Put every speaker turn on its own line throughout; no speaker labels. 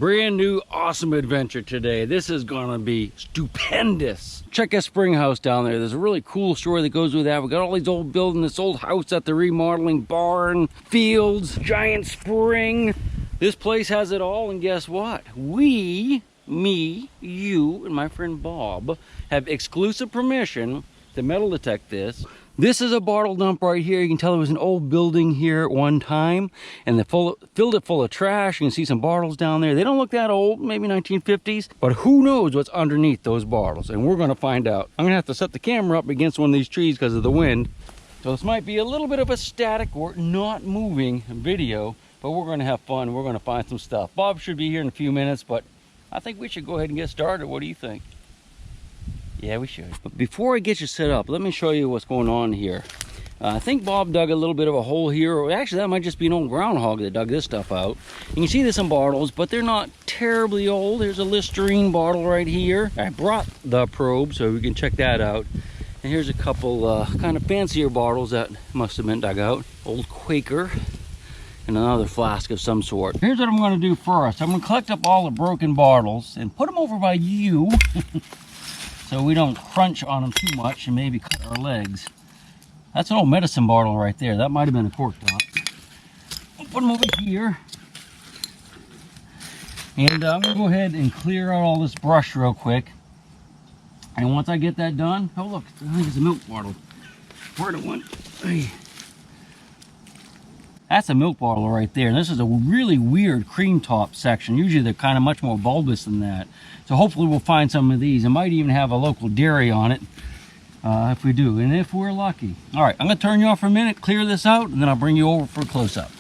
Brand new awesome adventure today. This is gonna be stupendous. Check that spring house down there. There's a really cool story that goes with that. We got all these old buildings, this old house that they're remodeling, barn, fields, giant spring. This place has it all, and guess what? We, me, you, and my friend Bob have exclusive permission to metal detect this. This is a bottle dump right here. You can tell there was an old building here at one time, and they filled it full of trash. You can see some bottles down there. They don't look that old, maybe 1950s, but who knows what's underneath those bottles, and we're gonna find out. I'm gonna have to set the camera up against one of these trees because of the wind. So this might be a little bit of a static or not moving video, but we're gonna have fun. We're gonna find some stuff. Bob should be here in a few minutes, but I think we should go ahead and get started. What do you think? Yeah, we should. But before I get you set up, let me show you what's going on here. I think Bob dug a little bit of a hole here. Or actually, that might just be an old groundhog that dug this stuff out. You can see there's some bottles, but they're not terribly old. There's a Listerine bottle right here. I brought the probe so we can check that out. And here's a couple kind of fancier bottles that must have been dug out. Old Quaker and another flask of some sort. Here's what I'm going to do first. I'm going to collect up all the broken bottles and put them over by you. So we don't crunch on them too much and maybe cut our legs. That's an old medicine bottle right there. That might have been a cork top. I'll put them over here. And I'm gonna go ahead and clear out all this brush real quick. And once I get that done, oh look, I think it's a milk bottle. Where'd it went? Hey. That's a milk bottle right there. And this is a really weird cream top section. Usually they're kind of much more bulbous than that. So hopefully we'll find some of these. It might even have a local dairy on it if we do, and if we're lucky. All right, I'm gonna turn you off for a minute, clear this out, and then I'll bring you over for a close-up.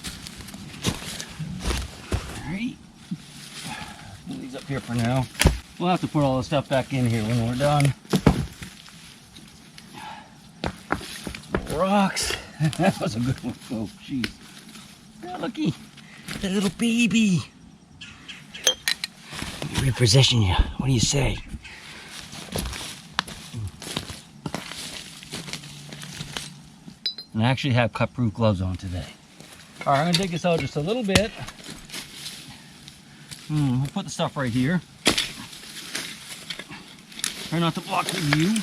All right, put these up here for now. We'll have to put all the stuff back in here when we're done. Rocks. That was a good one. Oh, jeez. Oh, looky, that little baby. Let me reposition you. What do you say? And I actually have cut-proof gloves on today. All right, I'm gonna dig this out just a little bit. We'll put the stuff right here. Try not to block the view.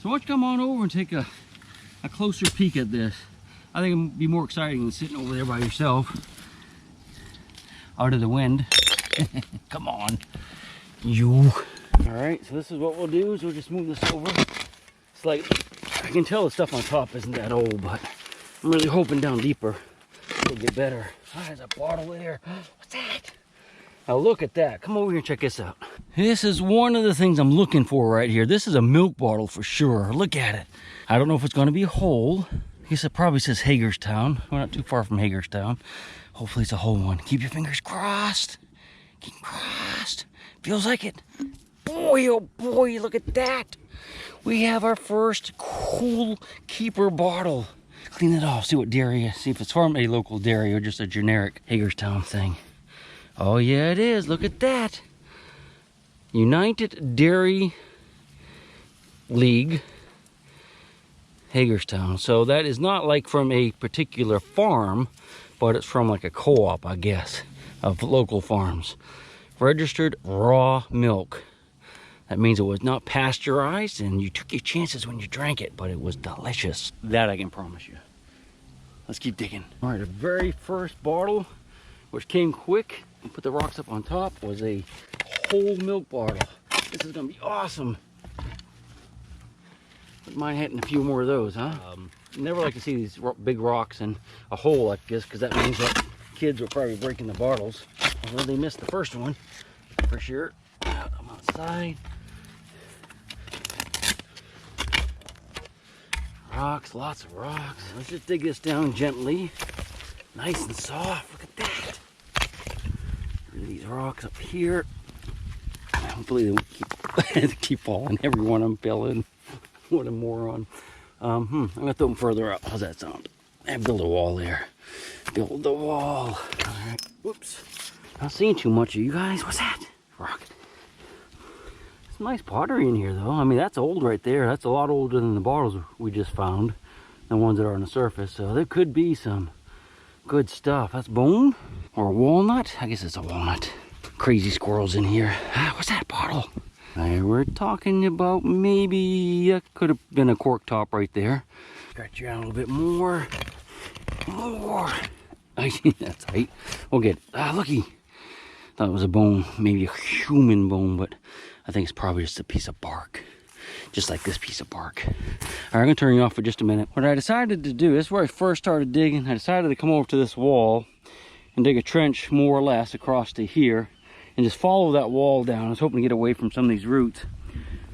So why don't you come on over and take a closer peek at this. I think it'd be more exciting than sitting over there by yourself. Out of the wind. Come on. You. All right, so this is what we'll do, is we'll just move this over. It's like, I can tell the stuff on top isn't that old, but I'm really hoping down deeper it'll get better. Oh, there's a bottle there. What's that? Now look at that. Come over here and check this out. This is one of the things I'm looking for right here. This is a milk bottle for sure. Look at it. I don't know if it's going to be a hole. I guess it probably says Hagerstown. We're not too far from Hagerstown. Hopefully it's a whole one. Keep your fingers crossed. Keep them crossed. Feels like it. Boy, oh boy, look at that. We have our first cool keeper bottle. Clean it off, see what dairy is. See if it's from a local dairy or just a generic Hagerstown thing. Oh yeah, it is. Look at that. United Dairy League, Hagerstown. So that is not like from a particular farm, but it's from like a co-op, I guess, of local farms. Registered raw milk. That means it was not pasteurized and you took your chances when you drank it, but it was delicious. That I can promise you. Let's keep digging. All right, the very first bottle, which came quick and put the rocks up on top, was a whole milk bottle. This is gonna be awesome. Wouldn't mind hitting a few more of those, huh? Never like to see these big rocks in a hole like this, because that means that kids were probably breaking the bottles. Although they missed the first one, for sure. I'm outside. Rocks, lots of rocks. Let's just dig this down gently. Nice and soft, look at that. These rocks up here. Hopefully they won't keep falling. Every one of them fell in. What a moron. I'm gonna throw them further up. How's that sound? And build a wall there. Build the wall. All right, whoops. Not seeing too much of you guys. What's that? Rock. Some nice pottery in here though. I mean, that's old right there. That's a lot older than the bottles we just found. The ones that are on the surface. So there could be some good stuff. That's bone. Or a walnut? I guess it's a walnut. Crazy squirrels in here. Ah, what's that bottle? We're talking about maybe, could have been a cork top right there. Scratch you out a little bit more. More. That's tight. We'll get, looky. Thought it was a bone, maybe a human bone, but I think it's probably just a piece of bark. Just like this piece of bark. All right, I'm gonna turn you off for just a minute. What I decided to do, this is where I first started digging. I decided to come over to this wall and dig a trench more or less across to here and just follow that wall down. I was hoping to get away from some of these roots.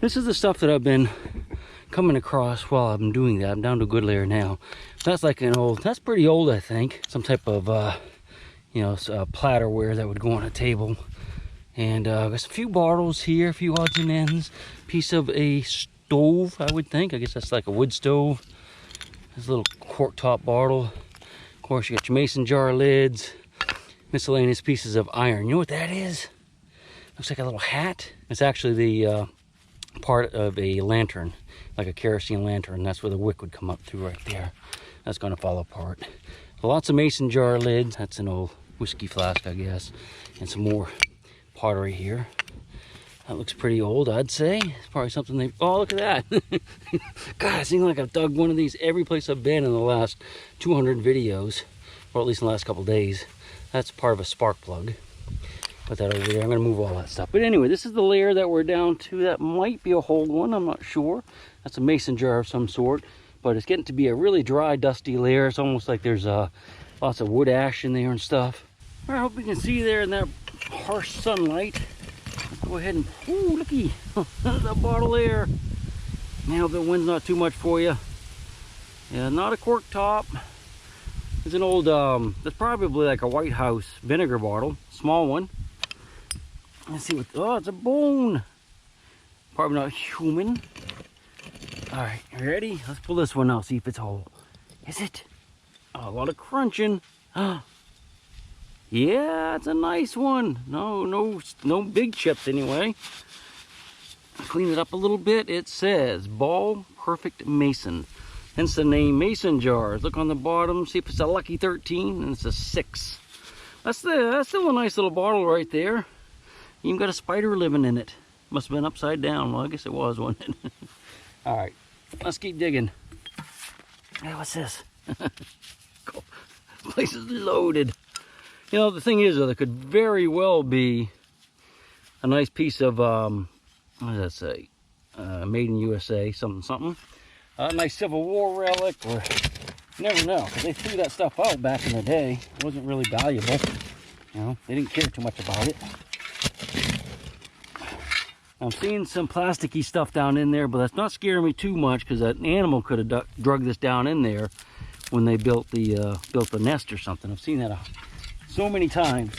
This is the stuff that I've been coming across while I'm doing that. I'm down to a good layer now. That's like an old, that's pretty old, I think. Some type of, you know, platterware that would go on a table. And there's a few bottles here, a few odds and ends. Piece of a stove, I would think. I guess that's like a wood stove. This little cork top bottle. Of course, you got your mason jar lids. Miscellaneous pieces of iron. You know what that is? Looks like a little hat. It's actually the part of a lantern, like a kerosene lantern. That's where the wick would come up through right there. That's gonna fall apart. Lots of mason jar lids. That's an old whiskey flask, I guess. And some more pottery here. That looks pretty old, I'd say. It's probably something they, oh, look at that. God, it seems like I've dug one of these every place I've been in the last 200 videos, or at least in the last couple days. That's part of a spark plug. Put that over there. I'm gonna move all that stuff. But anyway, this is the layer that we're down to. That might be a hold one, I'm not sure. That's a mason jar of some sort, but it's getting to be a really dry, dusty layer. It's almost like there's lots of wood ash in there and stuff. I hope you can see there in that harsh sunlight. Let's go ahead and, ooh, looky, there's a bottle there. Now the wind's not too much for you. Yeah, not a cork top. It's an old, that's probably like a White House vinegar bottle, small one. Let's see what, oh, it's a bone. Probably not human. All right, you ready? Let's pull this one out, see if it's whole. Is it? Oh, a lot of crunching. Yeah, it's a nice one. No big chips anyway. Clean it up a little bit. It says Ball Perfect Mason. Hence the name mason jars. Look on the bottom, see if it's a lucky 13, and it's a 6. That's still a nice little bottle right there. Even got a spider living in it. Must have been upside down. Well, I guess it was, wasn't it? All right, let's keep digging. Hey, what's this? This place is loaded. You know, the thing is, though, there could very well be a nice piece of, what does that say? Made in USA, something. A nice Civil War relic, or you never know, because they threw that stuff out back in the day. It wasn't really valuable. You know, they didn't care too much about it. I'm seeing some plasticky stuff down in there, but that's not scaring me too much, because an animal could have drug this down in there when they built the nest or something. I've seen that so many times.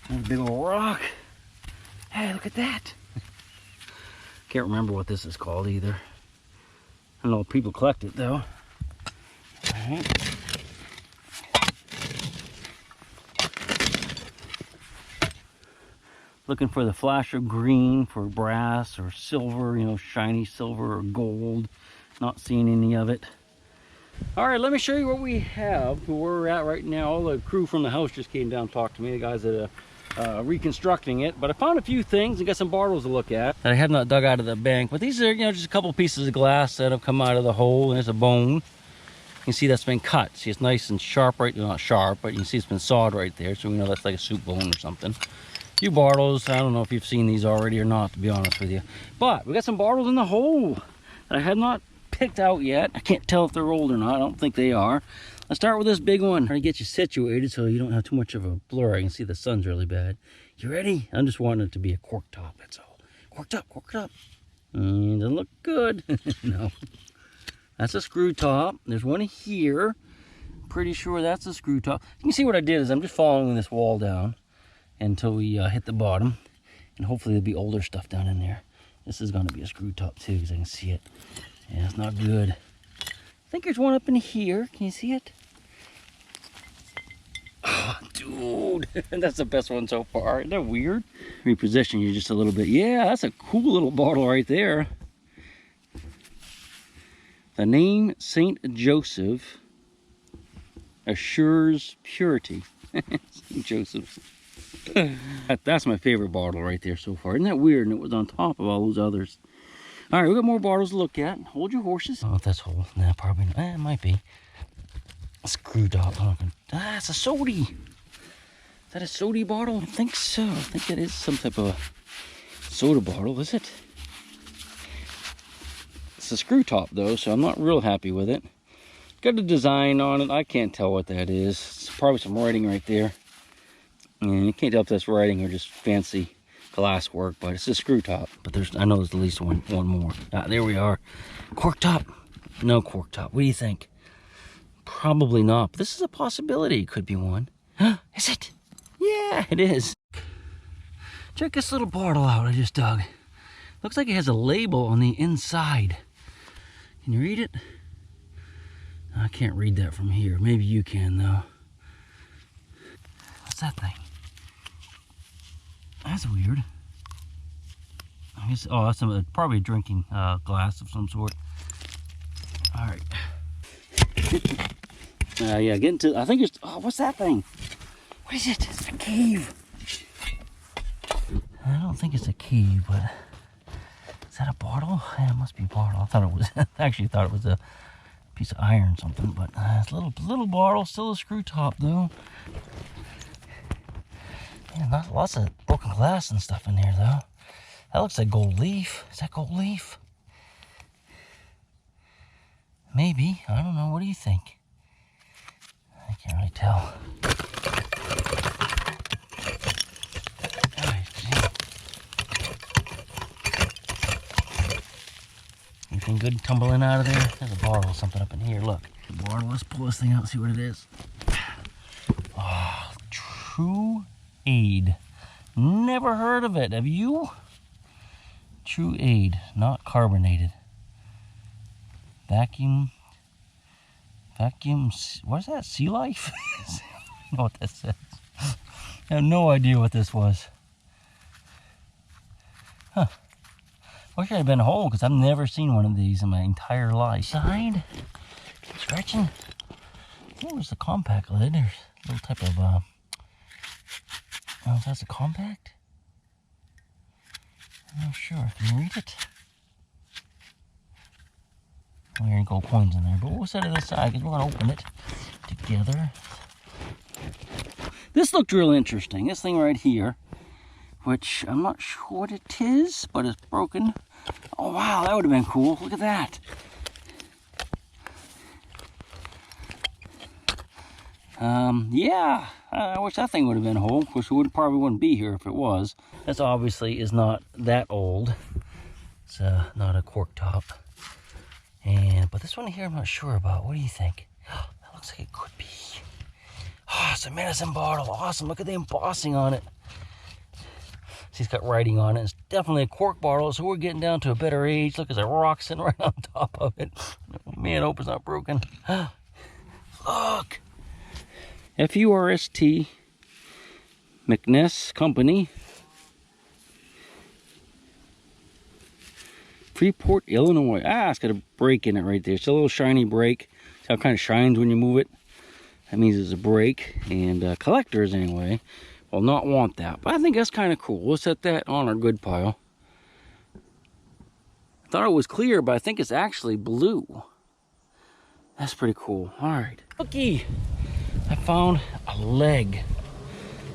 There's a big old rock. Hey, look at that. Can't remember what this is called either. I don't know if people collect it though. All right. Looking for the flash of green for brass or silver, you know, shiny silver or gold. Not seeing any of it. All right, let me show you what we have, where we're at right now. All the crew from the house just came down and talked to me, the guys that are reconstructing it. But I found a few things and got some bottles to look at that I have not dug out of the bank. But these are, you know, just a couple pieces of glass that have come out of the hole, and there's a bone. You can see that's been cut. See, it's nice and sharp right, not sharp, but you can see it's been sawed right there. So we know that's like a soup bone or something. A few bottles. I don't know if you've seen these already or not, to be honest with you. But we got some bottles in the hole that I had not picked out yet. I can't tell if they're old or not. I don't think they are. Let's start with this big one. Trying to get you situated so you don't have too much of a blur. I can see the sun's really bad. You ready? I'm just wanting it to be a cork top, that's all. Corked up, corked up. Doesn't look good. No. That's a screw top. There's one here. Pretty sure that's a screw top. You can see what I did is I'm just following this wall down until we hit the bottom. And hopefully there'll be older stuff down in there. This is going to be a screw top too, because I can see it. Yeah, it's not good. I think there's one up in here. Can you see it? Oh, dude, that's the best one so far. Isn't that weird? Reposition you just a little bit. Yeah, that's a cool little bottle right there. The name St. Joseph. assures purity. Joseph. That's my favorite bottle right there so far. Isn't that weird? And it was on top of all those others. All right, we got more bottles to look at. Hold your horses. Oh, if that's whole. Nah, probably not. It might be. Screwed up. Ah, it's a sody. Is that a soda bottle? I think so. I think it is some type of soda bottle, is it? It's a screw top though, so I'm not real happy with it. Got a design on it. I can't tell what that is. It's probably some writing right there. And you can't tell if that's writing or just fancy glass work, but it's a screw top. But I know there's at least one more. Ah, there we are. Cork top. No cork top. What do you think? Probably not. But this is a possibility. It could be one. Is it? Yeah, it is. Check this little bottle out I just dug. Looks like it has a label on the inside. Can you read it? I can't read that from here. Maybe you can though. What's that thing? That's weird. I guess, oh, that's probably a drinking glass of some sort. All right. Yeah, get into. I think it's. Oh, what's that thing? What is it? It's a cave. I don't think it's a cave, but is that a bottle? Yeah, it must be a bottle. I thought it was. I actually thought it was a piece of iron or something, but it's a little bottle, still a screw top though. Yeah, lots of broken glass and stuff in here though. That looks like gold leaf. Is that gold leaf? Maybe. I don't know. What do you think? I can't really tell. Anything good tumbling out of there? There's a bottle or something up in here. Look. The bottle. Let's pull this thing out and see what it is. Oh, True Aid. Never heard of it. Have you? True Aid. Not carbonated. Vacuum. What is that? Sea life? I don't know what that says. I have no idea what this was. Huh. Wish I had been whole because I've never seen one of these in my entire life. Side. Scratching. Oh, there's the compact lid. There's a little type of, oh, that's a compact? I'm not sure. Can you read it? There ain't gold coins in there, but we'll set it aside because we're going to open it together. This looked real interesting. This thing right here, which I'm not sure what it is, but it's broken. Oh, wow, that would have been cool. Look at that. Yeah, I wish that thing would have been whole. Of course, it probably wouldn't be here if it was. This obviously is not that old. It's not a cork top. But this one here I'm not sure about. What do you think? That looks like it could be. Oh, it's a medicine bottle. Awesome. Look at the embossing on it. See, it's got writing on it. It's definitely a cork bottle, so we're getting down to a better age. Look, there's a rock sitting right on top of it. Man, I hope it's not broken. Look. F-U-R-S-T McNess Company. Freeport, Illinois. Ah, it's got a break in it right there. It's a little shiny break. See how it kind of shines when you move it? That means it's a break. And collectors, anyway, will not want that. But I think that's kind of cool. We'll set that on our good pile. I thought it was clear, but I think it's actually blue. That's pretty cool. All right. Looky, I found a leg.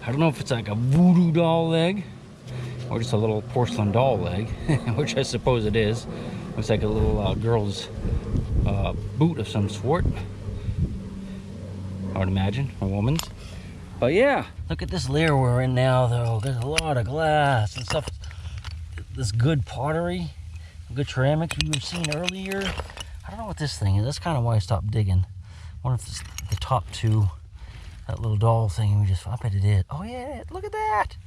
I don't know if it's like a voodoo doll leg or just a little porcelain doll leg, which I suppose it is. Looks like a little girl's boot of some sort, I would imagine, a woman's. But yeah, look at this layer we're in now though. There's a lot of glass and stuff. This good pottery, good ceramics we were seeing earlier. I don't know what this thing is. That's kind of why I stopped digging. I wonder if it's the top two, that little doll thing we just, I bet it is. Oh yeah, look at that.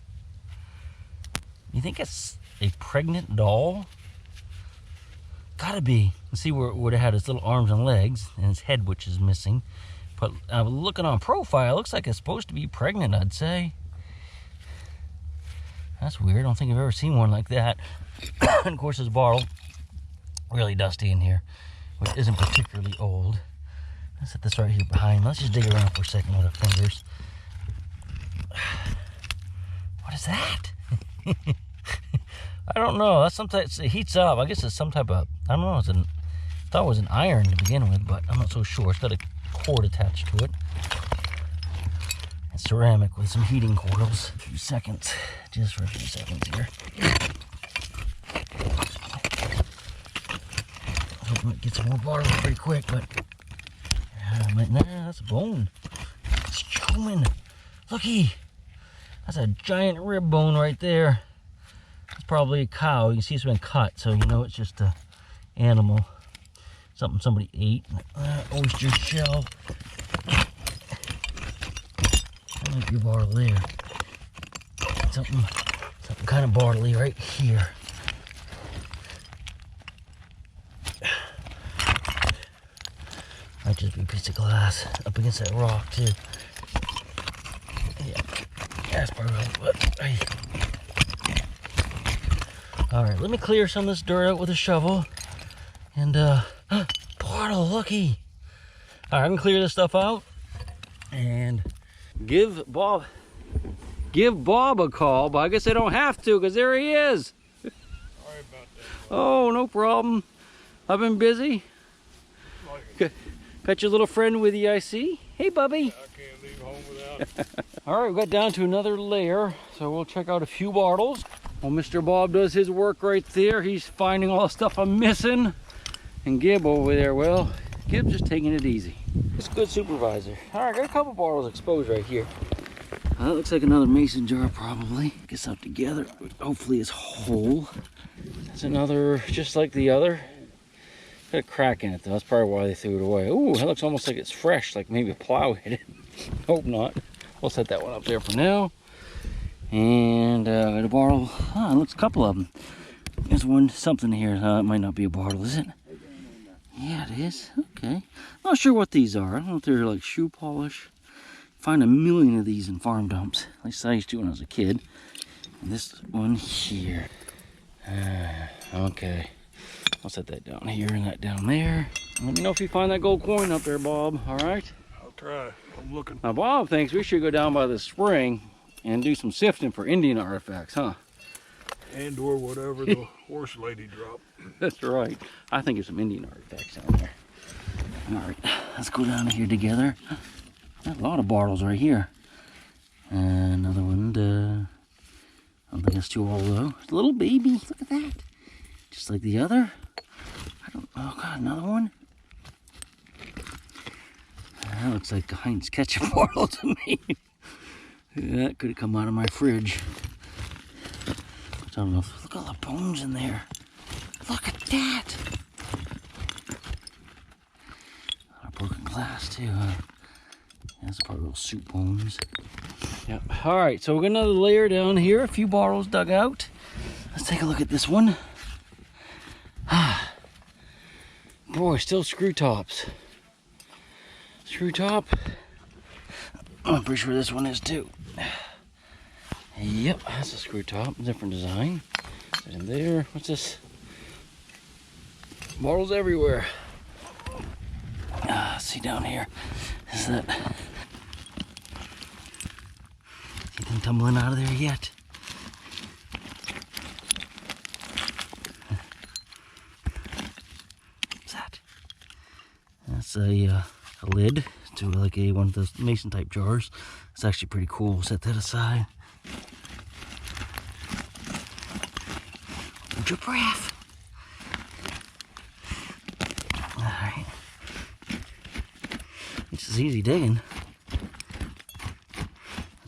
You think it's a pregnant doll? Gotta be. You see where it had its little arms and legs and its head, which is missing. But looking on profile, it looks like it's supposed to be pregnant, I'd say. That's weird. I don't think I've ever seen one like that. And of course, this bottle, really dusty in here, which isn't particularly old. Let's set this right here behind. Let's just dig around for a second with our fingers. What is that? I don't know. That's sometimes it heats up. I guess it's some type of, I don't know. I thought it was an iron to begin with, but I'm not so sure. It's got a cord attached to it. It's ceramic with some heating coils. A few seconds, just for a few seconds here. I hope it gets more water pretty quick, but nah, that's a bone. It's human. Looky, that's a giant rib bone right there. It's probably a cow. You can see it's been cut, so you know it's just an animal. Something somebody ate. Oyster shell. That might be a bartle there. Something kind of bartley right here. Might just be a piece of glass up against that rock too. Yeah, that's probably right. All right, let me clear some of this dirt out with a shovel. And portal, looky. All right, I can clear this stuff out and give Bob a call, but I guess I don't have to because there he is.
Sorry about that.
Oh, no problem. I've been busy. Got your little friend with you, I see. Hey, Bubby.
I can't leave home without it.
All right, we got down to another layer, so we'll check out a few bottles. Well, Mr. Bob does his work right there. He's finding all the stuff I'm missing. And Gib over there, well, Gib's just taking it easy. He's a good supervisor. All right, got a couple bottles exposed right here. That looks like another mason jar, probably. Get this out together. Hopefully it's whole. That's another, just like the other. Got a crack in it, though. That's probably why they threw it away. Ooh, that looks almost like it's fresh, like maybe a plow hit it. Hope not. We'll set that one up there for now. And got a bottle. Ah, it looks a couple of them. There's one something here. It might not be a bottle, is it? Yeah, it is. Okay. Not sure what these are. I don't know if they're like shoe polish. Find a million of these in farm dumps. At least I used to when I was a kid. And this one here. Okay. I'll set that down here and that down there. Let me know if you find that gold coin up there, Bob. All right?
I'll try. I'm looking.
Now, Bob thinks we should go down by the spring and do some sifting for Indian artifacts, huh?
And or whatever the horse lady dropped.
That's right. I think there's some Indian artifacts down there. All right, let's go down here together. There's a lot of bottles right here. Another one. I don't think it's too old though. It's a little baby. Look at that. Just like the other. Oh God, another one. That looks like a Heinz ketchup bottle to me. That could have come out of my fridge. I don't know. Look at all the bones in there. Look at that. Broken glass too, huh? That's probably little soup bones. Yep. All right, so we got another layer down here. A few bottles dug out. Let's take a look at this one. Boy, still screw tops. Screw top. I'm pretty sure this one is too. Yep, that's a screw top. Different design. In there. What's this? Bottles everywhere. See down here. Is that anything tumbling out of there yet? What's that? That's a lid to like one of those mason type jars. It's actually pretty cool. Set that aside. Hold your breath. All right. This is easy digging.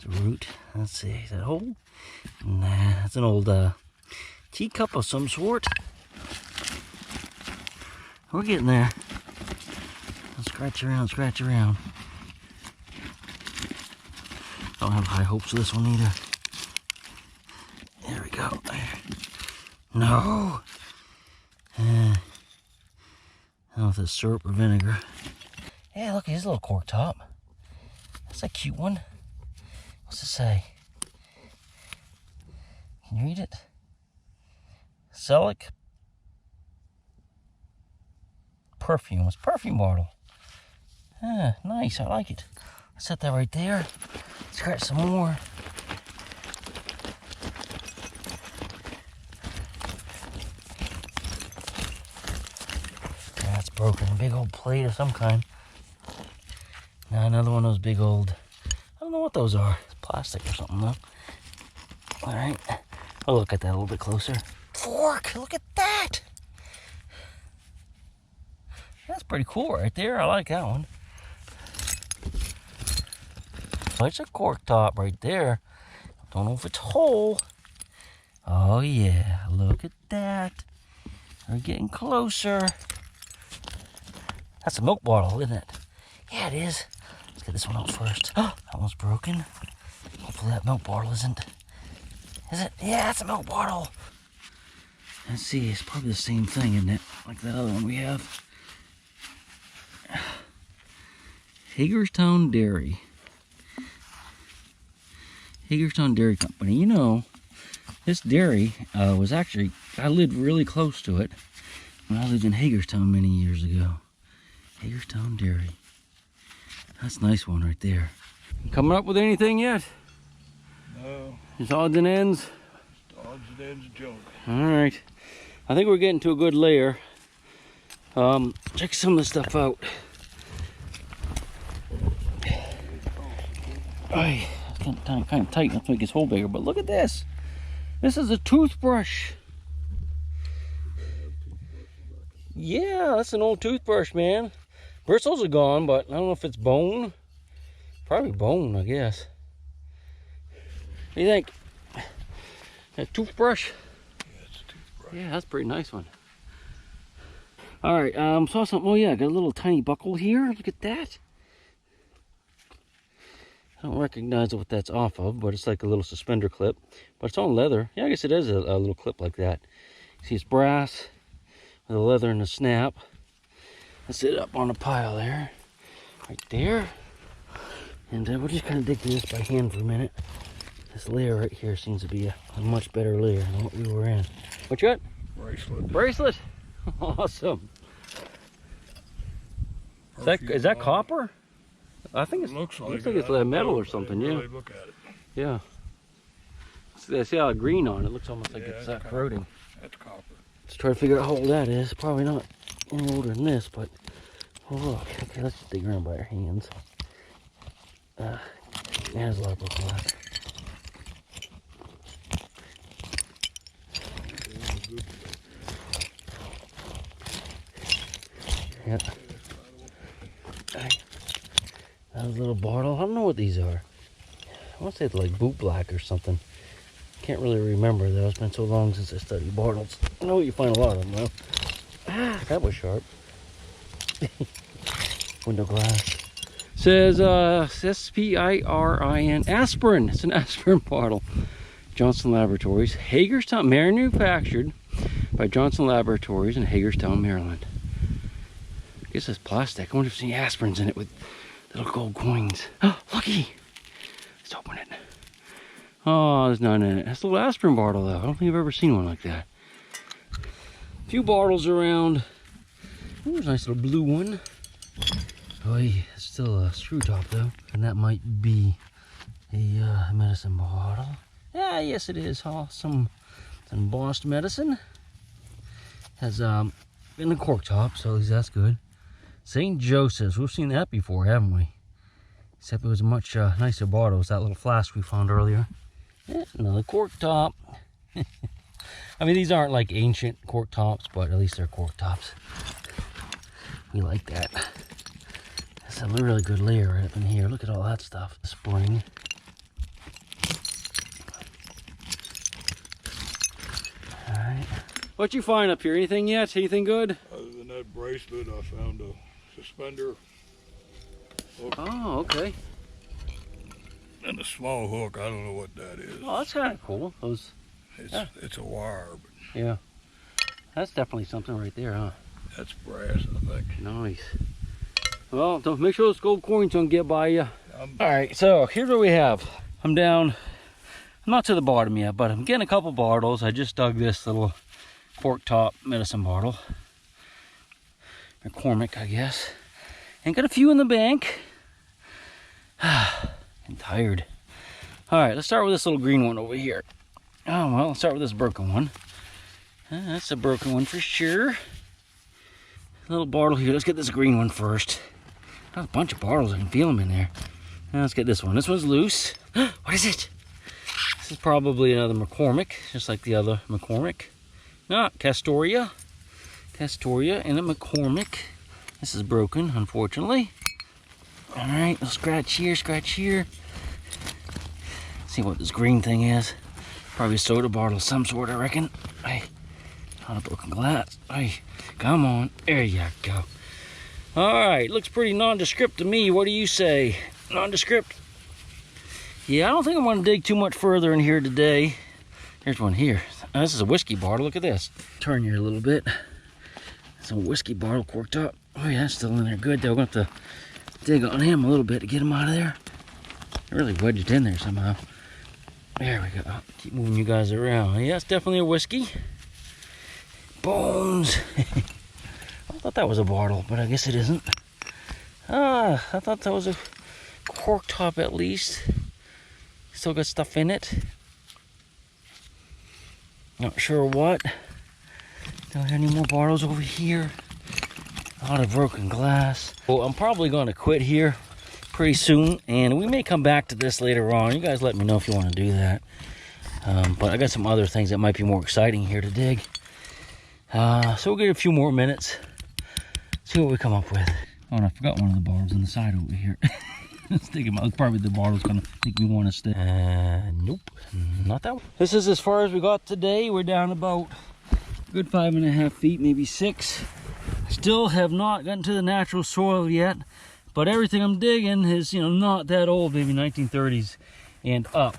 There's a root. Let's see. Is that a hole? Nah, it's an old teacup of some sort. We're getting there. Let's scratch around, scratch around. Don't have high hopes of this one either. There we go. No. I don't know if it's syrup or vinegar. Yeah, look, here's a little cork top. That's a cute one. What's it say? Can you read it? Celic perfume. It's a perfume bottle. Ah, nice, I like it. Set that right there. Scratch some more. That's broken. A big old plate of some kind. Now another one of those big old, I don't know what those are. It's plastic or something though. All right, I'll look at that a little bit closer. Fork, look at that. That's pretty cool right there. I like that one. It's a cork top right there. Don't know if it's whole. Oh yeah, look at that. We're getting closer. That's a milk bottle, isn't it? Yeah, it is. Let's get this one out first. Oh, that one's broken. Hopefully that milk bottle isn't. Is it? Yeah, it's a milk bottle. Let's see, it's probably the same thing, isn't it? Like that other one we have. Hagerstown Dairy. Hagerstown Dairy Company. You know, this dairy was actually, I lived really close to it when I lived in Hagerstown many years ago. Hagerstown Dairy. That's a nice one right there. Coming up with anything yet?
No.
Just odds and ends?
Odds and ends of junk.
Alright. I think we're getting to a good layer. Check some of the stuff out. Ay, it's kind of tight, that's why it gets hole bigger, but look at this. This is a toothbrush. Yeah, that's an old toothbrush, man. Bristles are gone, but I don't know if it's bone. Probably bone, I guess. What do you think? A toothbrush?
Yeah, it's a toothbrush.
Yeah, that's a pretty nice one. All right, saw something. Oh yeah, got a little tiny buckle here. Look at that. I don't recognize what that's off of, but it's like a little suspender clip. But it's on leather. Yeah, I guess it is a little clip like that. See, it's brass with the leather and the snap. Let's sit up on a pile there, right there. And we'll just kind of dig through this by hand for a minute. This layer right here seems to be a much better layer than what we were in. What you got?
Bracelet.
Bracelet. Awesome. Is that copper? I think it's
looks like
it's metal or something. Yeah.
Really look at it.
Yeah. See how green on it? Looks almost like it's corroding.
That's copper.
Let's try to figure out how old that is. Probably not any older than this, but oh look. Okay, let's just dig around by our hands. There's a lot of broken glass. Yeah. That was a little bottle. I don't know what these are. I want to say it's like boot black or something. Can't really remember though. It's been so long since I studied bottles. I know you find a lot of them though. Ah, that was sharp. Window glass. Says S-P-I-R-I-N. Aspirin. It's an aspirin bottle. Johnson Laboratories. Hagerstown. Manufactured by Johnson Laboratories in Hagerstown, Maryland. I guess it's plastic. I wonder if there's any aspirins in it with little gold coins. Oh, looky! Let's open it. Oh, there's none in it. That's a little aspirin bottle though. I don't think I've ever seen one like that. A few bottles around. Oh, there's a nice little blue one. Oh, yeah, it's still a screw top though. And that might be a medicine bottle. Yeah, yes it is. Oh, some embossed medicine. Has in the cork top, so at least that's good. St. Joseph's, we've seen that before, haven't we? Except it was a much nicer bottle. It was that little flask we found earlier. Yeah, another cork top. I mean, these aren't like ancient cork tops, but at least they're cork tops. We like that. That's a really good layer right up in here. Look at all that stuff. Spring. All right. What you find up here? Anything yet? Anything good?
Other than that bracelet, I found a suspender hook.
Oh, okay.
And a small hook. I don't know what that is.
Oh, that's kind of cool.
It's a wire, but
yeah. That's definitely something right there, huh?
that's brass, I think.
Nice. Well, don't make sure those gold coins don't get by you. All right, so here's what we have. I'm down. I'm not to the bottom yet, but I'm getting a couple bottles. I just dug this little cork top medicine bottle. McCormick, I guess. And got a few in the bank. I'm tired. All right, let's start with this little green one over here. Oh, well, let's start with this broken one. That's a broken one for sure. A little bottle here. Let's get this green one first. Got a bunch of bottles. I can feel them in there. Now let's get this one. This one's loose. What is it? This is probably another McCormick, just like the other McCormick. Ah, Castoria. Castoria and a McCormick. This is broken, unfortunately. All right, we'll scratch here, scratch here. See what this green thing is. Probably a soda bottle of some sort, I reckon. Hey, not a broken glass. Hey, come on. There you go. All right, looks pretty nondescript to me. What do you say? Nondescript? Yeah, I don't think I want to dig too much further in here today. Here's one here. Oh, this is a whiskey bottle. Look at this. Turn here a little bit. It's a whiskey bottle corked up. Oh yeah, that's still in there. Good. Though. We're going to have to dig on him a little bit to get him out of there. Really wedged in there somehow. There we go. Keep moving you guys around. Yeah, it's definitely a whiskey. Bones. I thought that was a bottle, but I guess it isn't. Ah, I thought that was a cork top at least. Still got stuff in it. Not sure what. Don't have any more bottles over here. A lot of broken glass. Well, I'm probably going to quit here pretty soon, and we may come back to this later on. You guys let me know if you want to do that. But I got some other things that might be more exciting here to dig. So we'll get a few more minutes. See what we come up with. Oh, and I forgot one of the bottles on the side over here. Let's dig them out. Probably the bottle's gonna make me want to stay. Nope, not that one. This is as far as we got today. We're down about a good 5.5 feet, maybe 6. Still have not gotten to the natural soil yet, but everything I'm digging is, you know, not that old, maybe 1930s and up.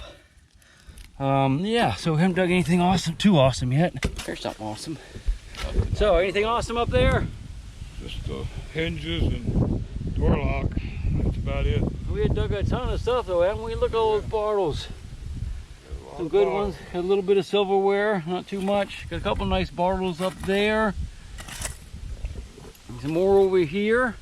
Yeah, so we haven't dug anything awesome, too awesome yet. There's something awesome. So, anything awesome up there?
Just hinges and door lock. That's about it.
We had dug a ton of stuff though, haven't we? Look at all those bottles. Some good ones. Got a little bit of silverware, not too much. Got a couple nice bottles up there. Some more over here.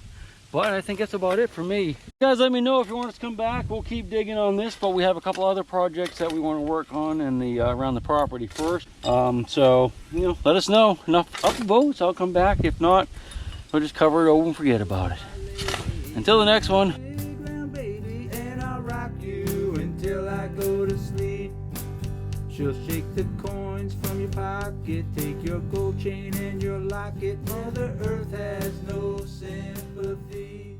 But I think that's about it for me. You guys let me know if you want us to come back. We'll keep digging on this, but we have a couple other projects that we want to work on in the around the property first. So, you know, let us know. Enough up the boats, I'll come back. If not, we'll just cover it over and forget about it. Until the next one.
She'll shake the coins from your pocket, take your gold chain and your locket. Mother Earth has no sympathy.